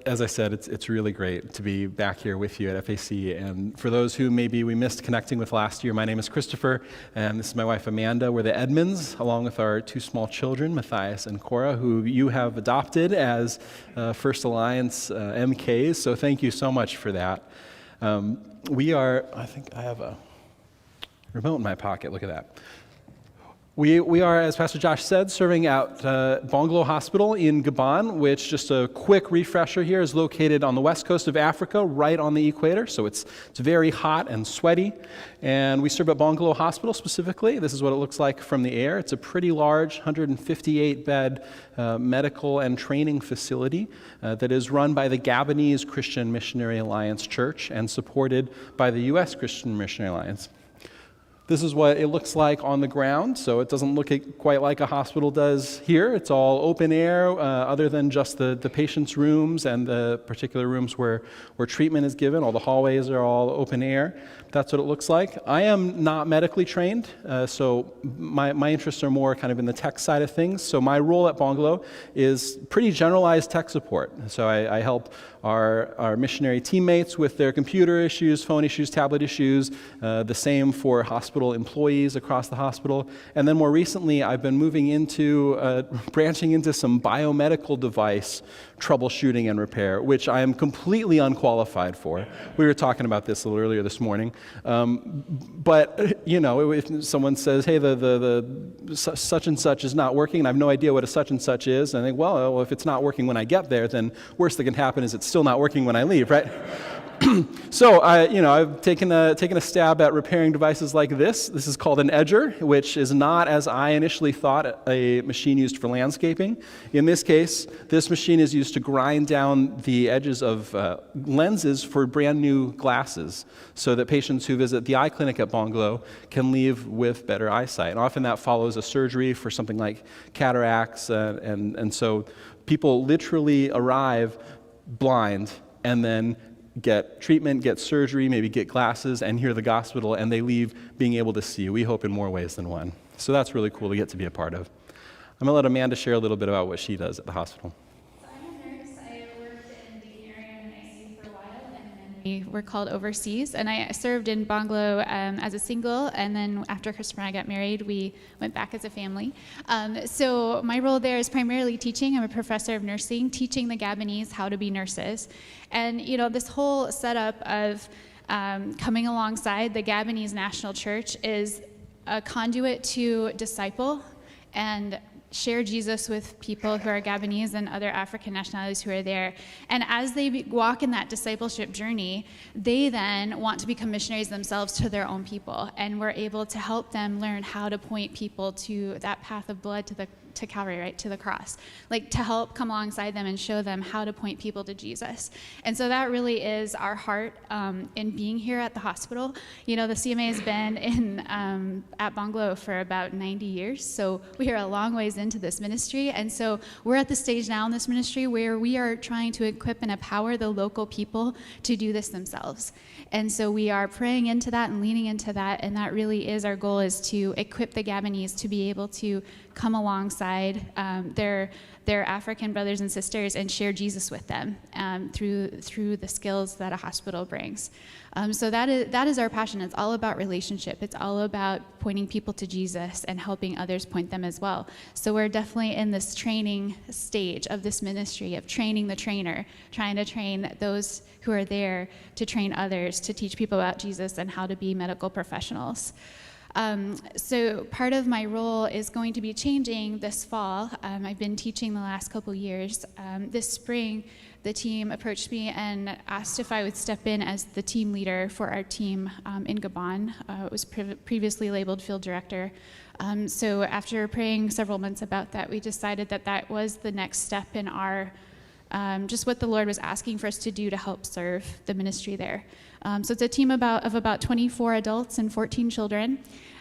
As I said, it's really great to be back here with you at FAC. And for those who maybe we missed connecting with last year, my name is Christopher, and this is my wife Amanda. We're the Edmans, along with our two small children, Matthias and Cora, who you have adopted as First Alliance MKs. So thank you so much for that. I think I have a remote in my pocket. Look at that. We are, as Pastor Josh said, serving at Bongolo Hospital in Gabon, which, just a quick refresher here, is located on the west coast of Africa, right on the equator. So it's very hot and sweaty. And we serve at Bongolo Hospital specifically. This is what it looks like from the air. It's a pretty large 158-bed medical and training facility that is run by the Gabonese Christian Missionary Alliance Church and supported by the U.S. Christian Missionary Alliance. This is what it looks like on the ground, so it doesn't look quite like a hospital does here. It's all open air, other than just the patient's rooms and the particular rooms where treatment is given. All the hallways are all open air. That's what it looks like. I am not medically trained, so my interests are more kind of in the tech side of things. So my role at Bongolo is pretty generalized tech support. So I help our missionary teammates with their computer issues, phone issues, tablet issues, the same for hospital employees across the hospital. And then more recently, I've been moving into, branching into some biomedical device troubleshooting and repair, which I am completely unqualified for. We were talking about this a little earlier this morning. But, you know, if someone says, hey, the such and such is not working, and I have no idea what a such and such is, and I think, well, if it's not working when I get there, then worst that can happen is it's still not working when I leave, right? So I've taken a stab at repairing devices like this. This is called an edger, which is not, as I initially thought, a machine used for landscaping. In this case, this machine is used to grind down the edges of lenses for brand new glasses, so that patients who visit the eye clinic at Bongolo can leave with better eyesight. And often that follows a surgery for something like cataracts, and so people literally arrive blind and then get treatment, get surgery, maybe get glasses, and hear the gospel, and they leave being able to see, we hope, in more ways than one. So that's really cool to get to be a part of. I'm going to let Amanda share a little bit about what she does at the hospital. So I'm a nurse. I worked in the area in ICU for a while, and then we were called overseas. And I served in Bongolo as a single, and then after Christopher and I got married, we went back as a family. So my role there is primarily teaching. I'm a professor of nursing, teaching the Gabonese how to be nurses. And, you know, this whole setup of coming alongside the Gabonese National Church is a conduit to disciple and share Jesus with people who are Gabonese and other African nationalities who are there. And as they walk in that discipleship journey, they then want to become missionaries themselves to their own people. And we're able to help them learn how to point people to that path of blood, to Calvary, right, to the cross, like to help come alongside them and show them how to point people to Jesus. And so that really is our heart in being here at the hospital. You know, the CMA has been at Bongolo for about 90 years, so we are a long ways into this ministry. And so we're at the stage now in this ministry where we are trying to equip and empower the local people to do this themselves. And so we are praying into that and leaning into that, and that really is our goal, is to equip the Gabonese to be able to come alongside their African brothers and sisters and share Jesus with them through the skills that a hospital brings. So that is our passion. It's all about relationship. It's all about pointing people to Jesus and helping others point them as well. So we're definitely in this training stage of this ministry of training the trainer, trying to train those who are there to train others, to teach people about Jesus and how to be medical professionals. So part of my role is going to be changing this fall. I've been teaching the last couple years. This spring, the team approached me and asked if I would step in as the team leader for our team in Gabon. It was previously labeled field director. So after praying several months about that, we decided that that was the next step in our just what the Lord was asking for us to do to help serve the ministry there. So it's a team of about 24 adults and 14 children.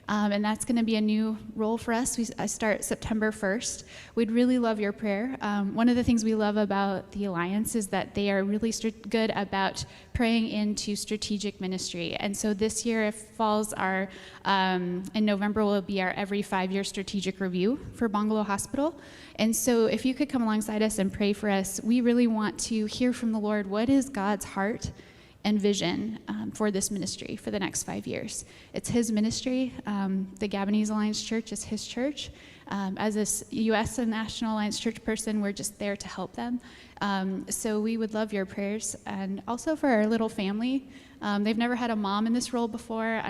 And that's going to be a new role for us. I start September 1st. We'd really love your prayer. One of the things we love about the Alliance is that they are really good about praying into strategic ministry. And so this year, if falls are, in November will be our every 5-year strategic review for Bungalow Hospital. And so if you could come alongside us and pray for us, we really want to hear from the Lord, what is God's heart and vision for this ministry for the next 5 years. It's his ministry. The Gabonese Alliance Church is his church. As a U.S. and National Alliance Church person, we're just there to help them. So we would love your prayers. And also for our little family. They've never had a mom in this role before.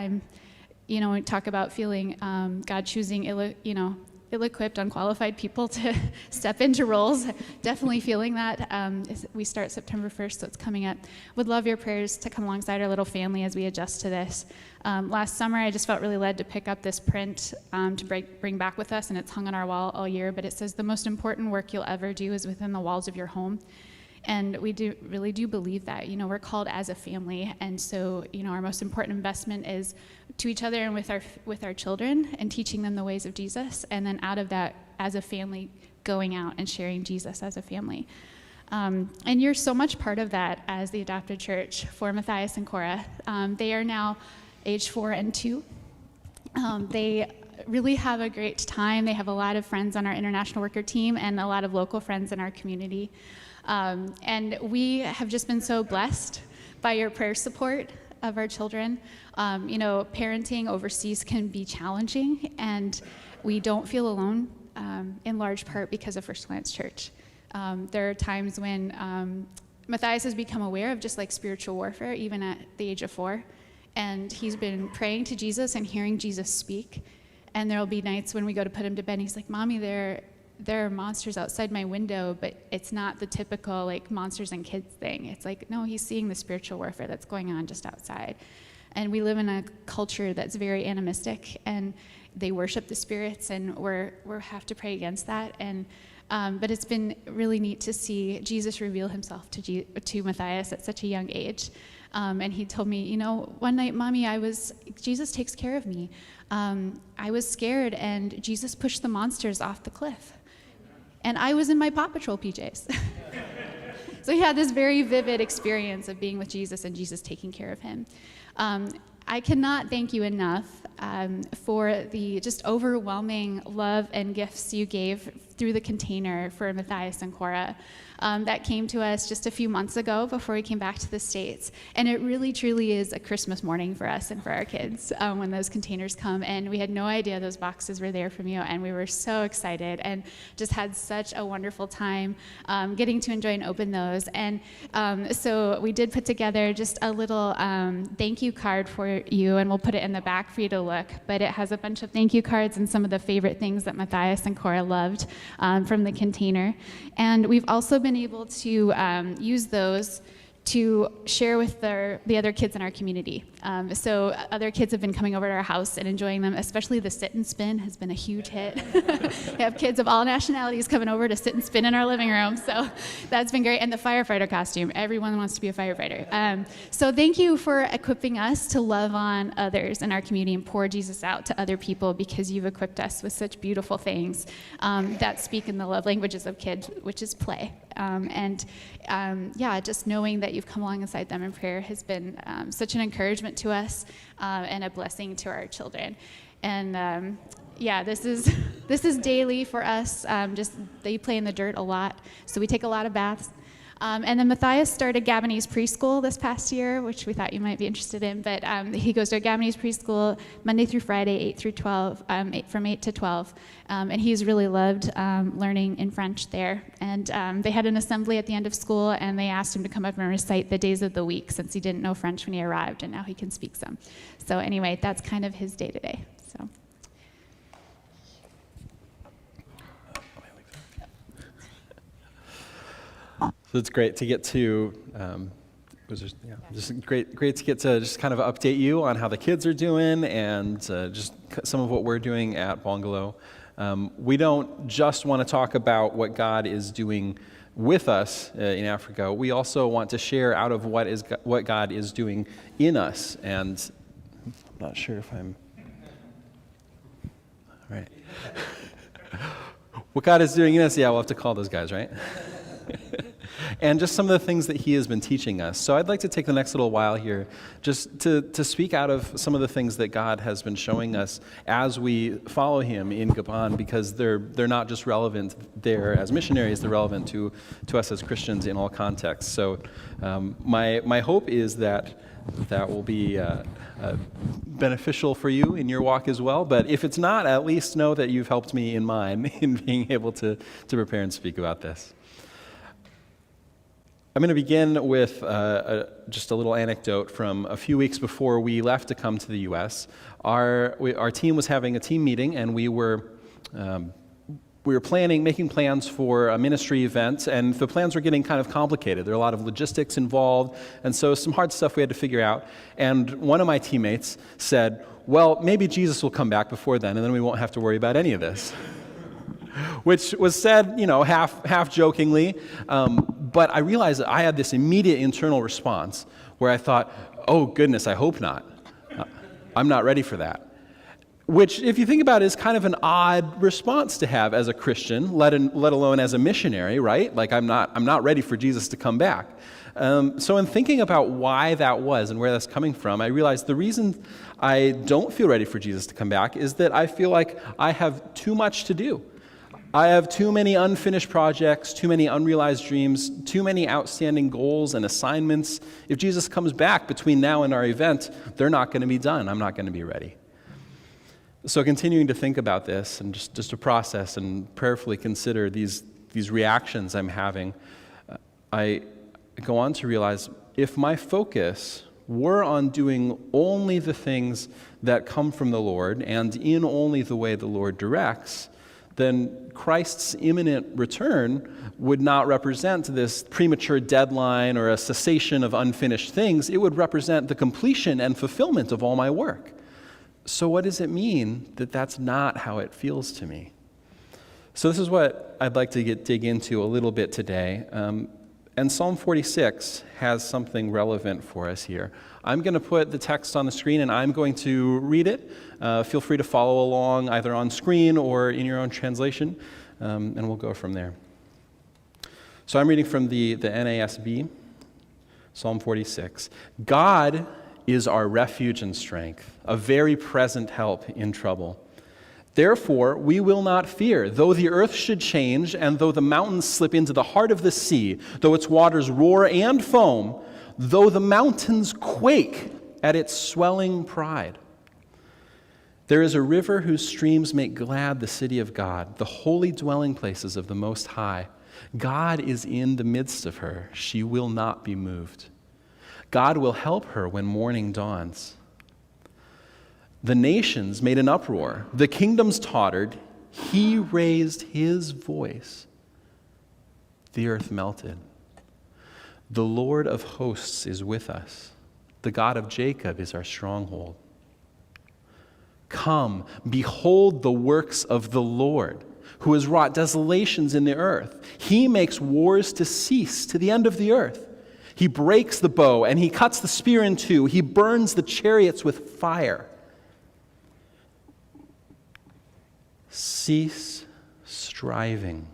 We talk about feeling God choosing, ill-equipped, unqualified people to step into roles. Definitely feeling that. We start September 1st, so it's coming up. Would love your prayers to come alongside our little family as we adjust to this. Last summer, I just felt really led to pick up this print to bring back with us, and it's hung on our wall all year, but it says, the most important work you'll ever do is within the walls of your home. And we really do believe that. We're called as a family, and so our most important investment is to each other and with our children, and teaching them the ways of Jesus, and then out of that, as a family, going out and sharing Jesus as a family. And you're so much part of that as the adopted church for Matthias and Cora. They are now age 4 and 2. They really have a great time. They have a lot of friends on our international worker team and a lot of local friends in our community. And we have just been so blessed by your prayer support of our children. Parenting overseas can be challenging, and we don't feel alone, in large part because of First Alliance Church. There are times when Matthias has become aware of just like spiritual warfare, even at the age of 4, and he's been praying to Jesus and hearing Jesus speak. And there'll be nights when we go to put him to bed, and he's like, "Mommy, there are monsters outside my window," but it's not the typical like monsters and kids thing. It's like, no, he's seeing the spiritual warfare that's going on just outside. And we live in a culture that's very animistic, and they worship the spirits, and we have to pray against that. And but it's been really neat to see Jesus reveal himself to Matthias at such a young age. And he told me, one night, Mommy, Jesus takes care of me. I was scared, and Jesus pushed the monsters off the cliff. And I was in my Paw Patrol PJs. So he had this very vivid experience of being with Jesus and Jesus taking care of him. I cannot thank you enough for the just overwhelming love and gifts you gave through the container for Matthias and Cora. That came to us just a few months ago before we came back to the States. And it really, truly is a Christmas morning for us and for our kids when those containers come. And we had no idea those boxes were there from you. And we were so excited and just had such a wonderful time getting to enjoy and open those. And so we did put together just a little thank you card for you. And we'll put it in the back for you to look. But it has a bunch of thank you cards and some of the favorite things that Matthias and Cora loved from the container. And we've also been able to use those to share with the other kids in our community. So other kids have been coming over to our house and enjoying them, especially the sit and spin has been a huge hit. We have kids of all nationalities coming over to sit and spin in our living room, so that's been great. And the firefighter costume, everyone wants to be a firefighter. So thank you for equipping us to love on others in our community and pour Jesus out to other people, because you've equipped us with such beautiful things that speak in the love languages of kids, which is play. Just knowing that you've come alongside them in prayer has been such an encouragement to us and a blessing to our children. And this is daily for us. They play in the dirt a lot, so we take a lot of baths. And then Matthias started Gabonese preschool this past year, which we thought you might be interested in. But he goes to a Gabonese preschool Monday through Friday, 8 through 12, from 8 to 12. And he's really loved learning in French there. And they had an assembly at the end of school, and they asked him to come up and recite the days of the week, since he didn't know French when he arrived, and now he can speak some. So anyway, that's kind of his day-to-day. So. So it's great to get to, just great to get to just kind of update you on how the kids are doing and just some of what we're doing at Bungalow. We don't just want to talk about what God is doing with us in Africa. We also want to share out of what God is doing in us. And I'm not sure if I'm right. What God is doing in us, yeah, we'll have to call those guys, right? And just some of the things that he has been teaching us. So I'd like to take the next little while here just to speak out of some of the things that God has been showing us as we follow him in Gabon, because they're not just relevant there as missionaries, they're relevant to us as Christians in all contexts. So my hope is that will be beneficial for you in your walk as well. But if it's not, at least know that you've helped me in mine in being able to prepare and speak about this. I'm going to begin with just a little anecdote from a few weeks before we left to come to the U.S. Our team was having a team meeting, and we were making plans for a ministry event, and the plans were getting kind of complicated. There were a lot of logistics involved, and so some hard stuff we had to figure out. And one of my teammates said, well, maybe Jesus will come back before then, and then we won't have to worry about any of this. Which was said, half jokingly, but I realized that I had this immediate internal response where I thought, oh goodness, I hope not. I'm not ready for that. Which, if you think about it, is kind of an odd response to have as a Christian, let alone as a missionary, right? Like, I'm not ready for Jesus to come back. So in thinking about why that was and where that's coming from, I realized the reason I don't feel ready for Jesus to come back is that I feel like I have too much to do. I have too many unfinished projects, too many unrealized dreams, too many outstanding goals and assignments. If Jesus comes back between now and our event, they're not going to be done. I'm not going to be ready. So continuing to think about this and just to process and prayerfully consider these reactions I'm having, I go on to realize if my focus were on doing only the things that come from the Lord and in only the way the Lord directs, then Christ's imminent return would not represent this premature deadline or a cessation of unfinished things. It would represent the completion and fulfillment of all my work. So what does it mean that that's not how it feels to me? So this is what I'd like to dig into a little bit today. And Psalm 46 has something relevant for us here. I'm going to put the text on the screen, and I'm going to read it. Feel free to follow along either on screen or in your own translation, and we'll go from there. So I'm reading from the NASB, Psalm 46. God is our refuge and strength, a very present help in trouble. Therefore, we will not fear, though the earth should change, and though the mountains slip into the heart of the sea, though its waters roar and foam, though the mountains quake at its swelling pride. There is a river whose streams make glad the city of God, the holy dwelling places of the Most High. God is in the midst of her. She will not be moved. God will help her when morning dawns. The nations made an uproar. The kingdoms tottered. He raised his voice. The earth melted. The Lord of hosts is with us. The God of Jacob is our stronghold. Come, behold the works of the Lord, who has wrought desolations in the earth. He makes wars to cease to the end of the earth. He breaks the bow and he cuts the spear in two. He burns the chariots with fire. Cease striving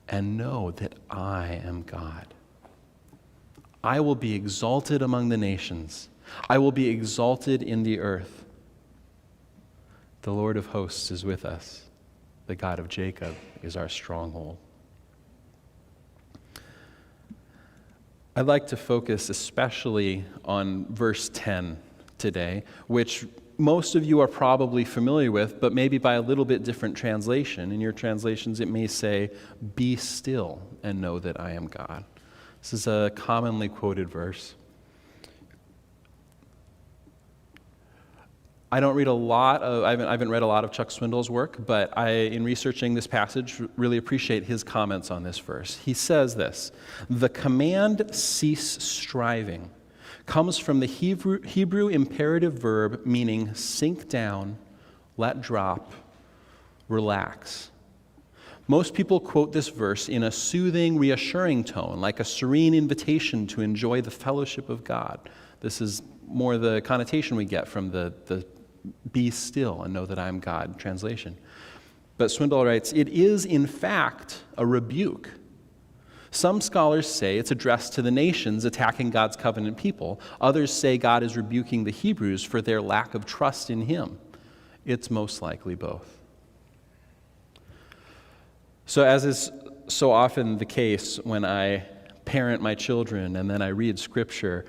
and know that I am God. I will be exalted among the nations. I will be exalted in the earth. The Lord of hosts is with us. The God of Jacob is our stronghold. I'd like to focus especially on verse 10 today, which most of you are probably familiar with, but maybe by a little bit different translation. In your translations, it may say, "Be still and know that I am God." This is a commonly quoted verse. I haven't read a lot of Chuck Swindoll's work, but in researching this passage, really appreciate his comments on this verse. He says this: the command "cease striving" comes from the Hebrew imperative verb meaning sink down, let drop, relax. Most people quote this verse in a soothing, reassuring tone, like a serene invitation to enjoy the fellowship of God. This is more the connotation we get from the Be still and know that I am God, translation. But Swindoll writes, it is in fact a rebuke. Some scholars say it's addressed to the nations attacking God's covenant people. Others say God is rebuking the Hebrews for their lack of trust in him. It's most likely both. So as is so often the case when I parent my children and then I read Scripture,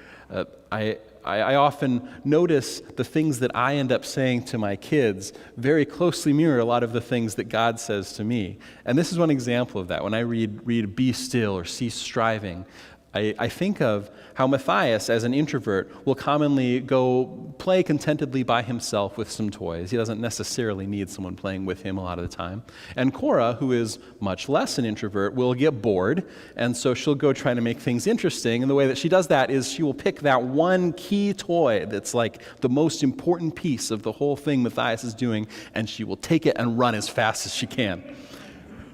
I often notice the things that I end up saying to my kids very closely mirror a lot of the things that God says to me. And this is one example of that. When I read be still or cease striving, I think of how Matthias, as an introvert, will commonly go play contentedly by himself with some toys. He doesn't necessarily need someone playing with him a lot of the time. And Cora, who is much less an introvert, will get bored, and so she'll go try to make things interesting. And the way that she does that is she will pick that one key toy that's like the most important piece of the whole thing Matthias is doing, and she will take it and run as fast as she can.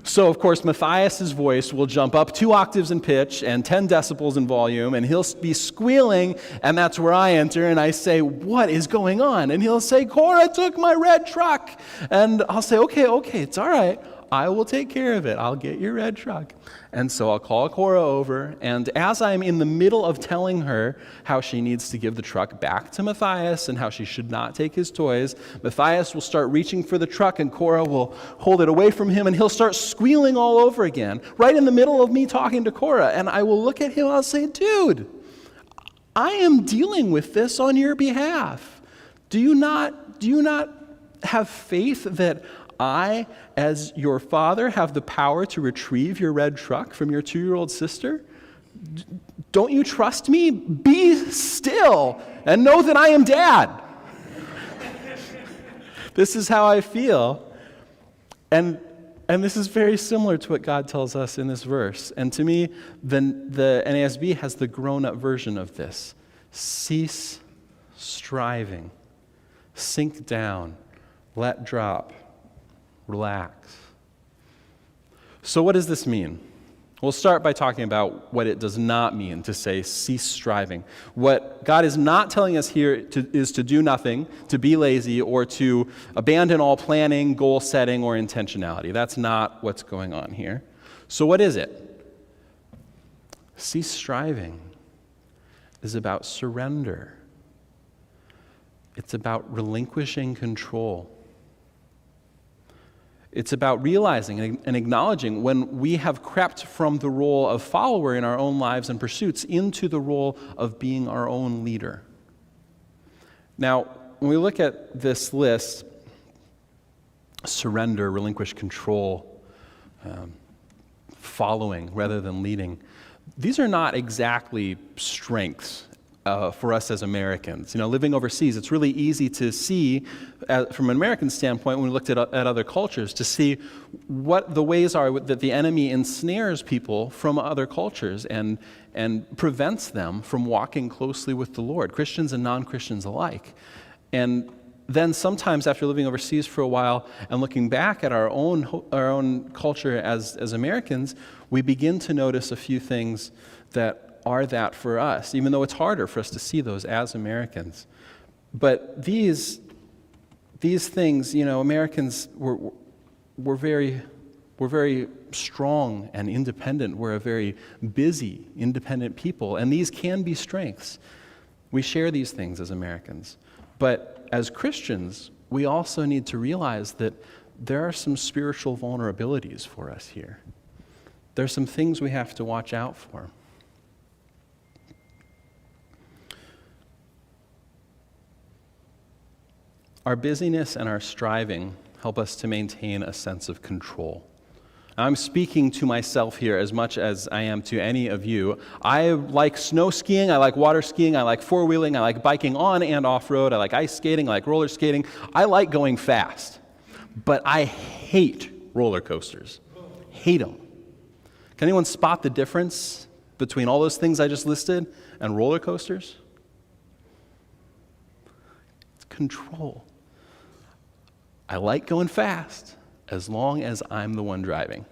So, of course, Matthias's voice will jump up 2 octaves in pitch and 10 decibels in volume, and he'll be squealing, and that's where I enter, and I say, what is going on? And he'll say, Cora took my red truck. And I'll say, okay, it's all right. I will take care of it. I'll get your red truck. And so I'll call Cora over, and as I'm in the middle of telling her how she needs to give the truck back to Matthias and how she should not take his toys, Matthias will start reaching for the truck, and Cora will hold it away from him, and he'll start squealing all over again, right in the middle of me talking to Cora. And I will look at him and I'll say, dude, I am dealing with this on your behalf. Do you not have faith that I, as your father, have the power to retrieve your red truck from your 2-year-old sister? Don't you trust me? Be still and know that I am Dad. This is how I feel. And this is very similar to what God tells us in this verse. And to me, the NASB has the grown-up version of this. Cease striving. Sink down. Let drop. Relax. So what does this mean? We'll start by talking about what it does not mean to say cease striving. What God is not telling us here is to do nothing, to be lazy, or to abandon all planning, goal setting, or intentionality. That's not what's going on here. So what is it? Cease striving is about surrender. It's about relinquishing control. It's about realizing and acknowledging when we have crept from the role of follower in our own lives and pursuits into the role of being our own leader. Now, when we look at this list, surrender, relinquish control, following rather than leading, these are not exactly strengths for us as Americans. Living overseas, it's really easy to see, from an American standpoint, when we looked at other cultures, to see what the ways are that the enemy ensnares people from other cultures and prevents them from walking closely with the Lord, Christians and non-Christians alike. And then sometimes after living overseas for a while and looking back at our own culture as Americans, we begin to notice a few things that are that for us, even though it's harder for us to see those as Americans. But these things, Americans we're very strong and independent. We're a very busy, independent people, and these can be strengths. We share these things as Americans. But as Christians, we also need to realize that there are some spiritual vulnerabilities for us here. There are some things we have to watch out for. Our busyness and our striving help us to maintain a sense of control. I'm speaking to myself here as much as I am to any of you. I like snow skiing, I like water skiing, I like four-wheeling, I like biking on and off-road, I like ice skating, I like roller skating. I like going fast, but I hate roller coasters. Hate them. Can anyone spot the difference between all those things I just listed and roller coasters? It's control. I like going fast as long as I'm the one driving.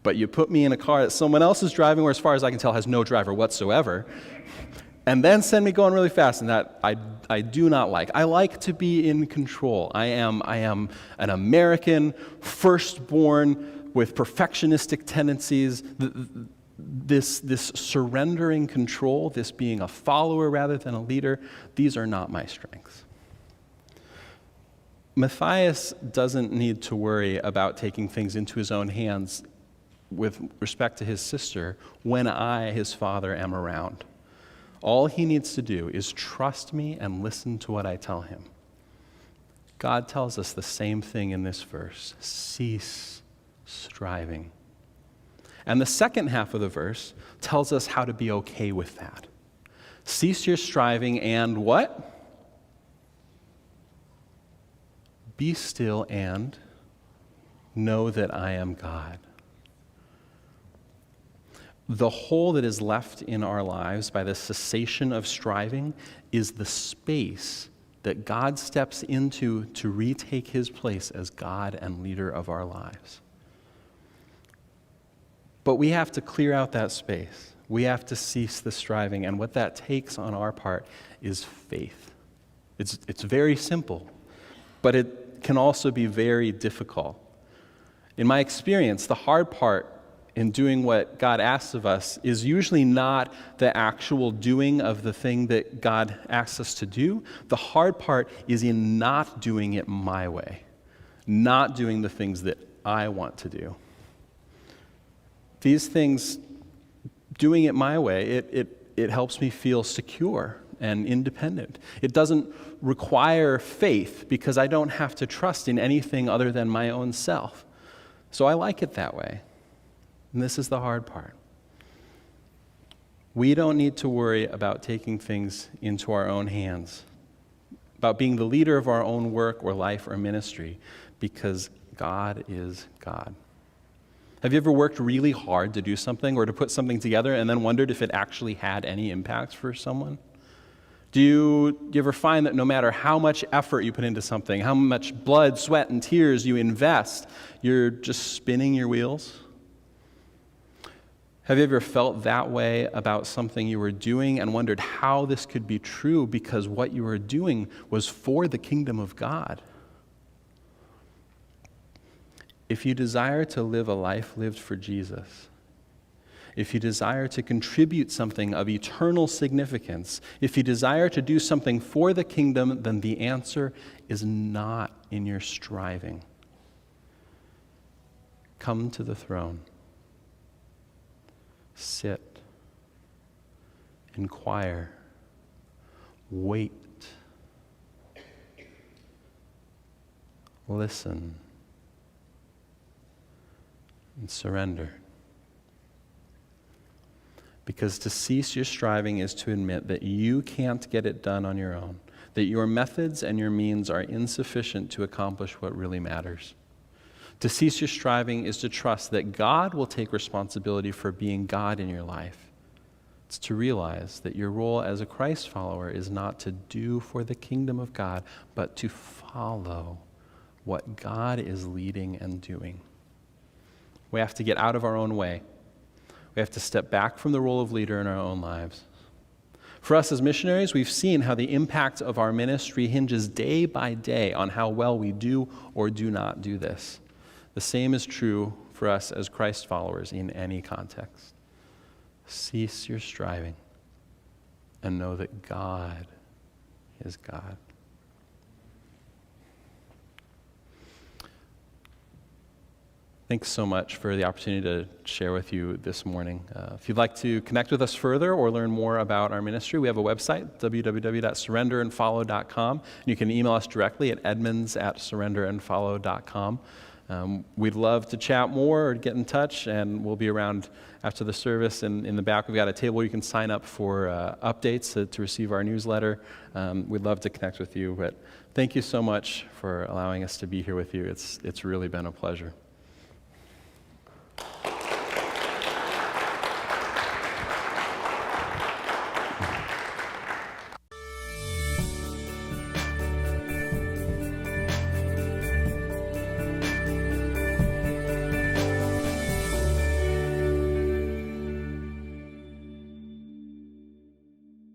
But you put me in a car that someone else is driving, or as far as I can tell has no driver whatsoever, and then send me going really fast, and that I do not like. I like to be in control. I am an American, firstborn with perfectionistic tendencies. This surrendering control, this being a follower rather than a leader, these are not my strengths. Matthias doesn't need to worry about taking things into his own hands with respect to his sister when I, his father, am around. All he needs to do is trust me and listen to what I tell him. God tells us the same thing in this verse. Cease striving. And the second half of the verse tells us how to be okay with that. Cease your striving and what? Be still and know that I am God. The hole that is left in our lives by the cessation of striving is the space that God steps into to retake his place as God and leader of our lives. But we have to clear out that space. We have to cease the striving, and what that takes on our part is faith. It's very simple, but it can also be very difficult. In my experience, the hard part in doing what God asks of us is usually not the actual doing of the thing that God asks us to do. The hard part is in not doing it my way, not doing the things that I want to do. These things, doing it my way, it helps me feel secure and independent. It doesn't require faith because I don't have to trust in anything other than my own self. So I like it that way. And this is the hard part. We don't need to worry about taking things into our own hands, about being the leader of our own work or life or ministry, because God is God. Have you ever worked really hard to do something or to put something together and then wondered if it actually had any impact for someone? Do you ever find that no matter how much effort you put into something, how much blood, sweat, and tears you invest, you're just spinning your wheels? Have you ever felt that way about something you were doing and wondered how this could be true because what you were doing was for the kingdom of God? If you desire to live a life lived for Jesus, if you desire to contribute something of eternal significance, if you desire to do something for the kingdom, then the answer is not in your striving. Come to the throne. Sit. Inquire. Wait. Listen. And surrender. Because to cease your striving is to admit that you can't get it done on your own, that your methods and your means are insufficient to accomplish what really matters. To cease your striving is to trust that God will take responsibility for being God in your life. It's to realize that your role as a Christ follower is not to do for the kingdom of God, but to follow what God is leading and doing. We have to get out of our own way. We have to step back from the role of leader in our own lives. For us as missionaries, we've seen how the impact of our ministry hinges day by day on how well we do or do not do this. The same is true for us as Christ followers in any context. Cease your striving and know that God is God. Thanks so much for the opportunity to share with you this morning. If you'd like to connect with us further or learn more about our ministry, we have a website, www.surrenderandfollow.com. And you can email us directly at edmans@surrenderandfollow.com. We'd love to chat more or get in touch, and we'll be around after the service. In the back, we've got a table where you can sign up for updates to receive our newsletter. We'd love to connect with you, but thank you so much for allowing us to be here with you. It's really been a pleasure.